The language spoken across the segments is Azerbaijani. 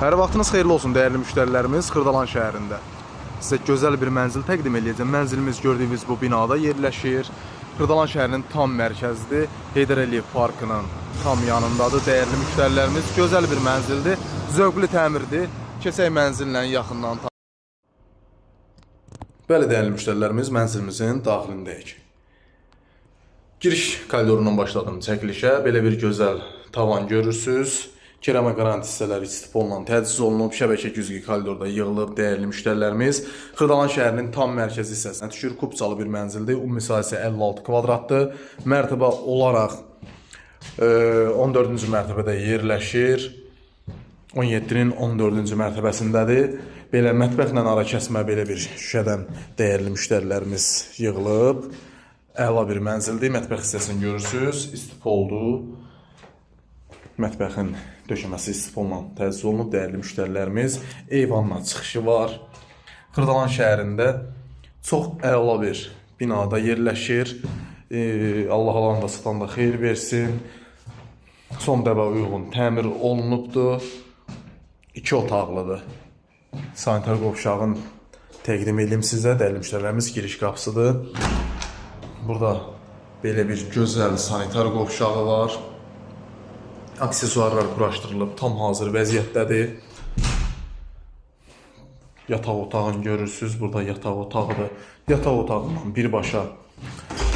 Hər vaxtınız xeyirli olsun dəyərli müştərilərimiz. Xırdalan şəhərində sizə gözəl bir mənzil təqdim edəcəm. Mənzilimiz gördüyünüz bu binada yerləşir. Xırdalan şəhərinin tam mərkəzidir. Heydər Əliyev Parkının tam yanındadır. Dəyərli müştərilərimiz, gözəl bir mənzildir. Zövqlü təmirdir. Keçək mənzillə yaxından. Bəli, dəyərli müştərilərimiz, mənzilimizin daxilindəyik. Giriş koridorundan başladım çəkilişə. Belə bir gözəl tavan görürsünüz. Kerama qaranti hissələri istipolla təchiz olunub, şəbəkə güzgü koridorda yığılıb. Dəyərli müştərilərimiz, Xırdalan şəhərinin tam mərkəzi hissəsinə düşür. Kubcalı bir mənzildir. Ümumi sahəsi 56 kvadratdır. Mərtəbə olaraq 14-cü mərtəbədə yerləşir. 17-nin 14-cü mərtəbəsindədir. Belə mətbəxlə ara kəsmə belə bir şüşədən dəyərli müştərilərimiz yığılıb. Əla bir mənzildir. Mətbəx hissəsini görürsünüz. İstipoldur. Mətbəxin döşəməsi istipolla təchiz olunub. Dəyərli müştərilərimiz, eyvanla çıxışı var. Xırdalan şəhərində çox əla bir binada yerləşir. Allah alan da satan da xeyir versin. Son dəbə uyğun təmir olunubdur. 2 otaqlıdır. Sanitar qovşağın təqdim edeyim sizə. Dəyərli müştərilərimiz, giriş qapısıdır. Burada belə bir gözəl sanitar qovşağı var. Aksesuarlar quraşdırılıb, tam hazır vəziyyətdədir. Yataq otağını görürsünüz, burada yataq otağıdır. Yataq otağından birbaşa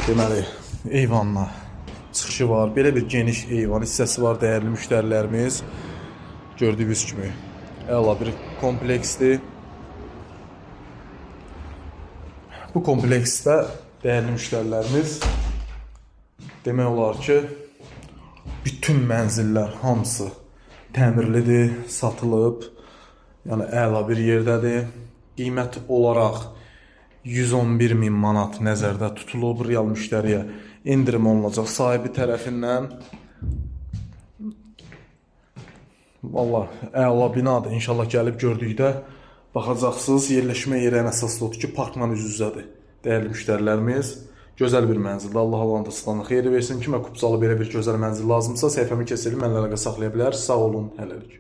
deməli eyvanla çıxışı var. Belə bir geniş eyvan hissəsi var dəyərli müştərilərimiz. Gördüyünüz kimi əla bir kompleksdir. Bu kompleksdə dəyərli müştərilərimiz demək olar ki, bütün mənzillər hamısı təmirlidir, satılıb. Yəni əla bir yerdədir. Qiymət olaraq 111.000 manat nəzərdə tutulub. Real müştəriyə endirim olunacaq sahibi tərəfindən. Vallahi əla binadır. İnşallah gəlib gördükdə baxacaqsınız. Yerləşmə yeri ən əsaslı odur ki, parkla üz-üzədir. Dəyərli müştərilərimiz, gözəl bir mənzildir. Allah alanı da sıtanı xeyri versin. Kimə Kubcalı belə bir gözəl mənzil lazımsa, səhifəmi keçirilib mənlə əlaqə saxlaya bilər. Sağ olun, hələlik.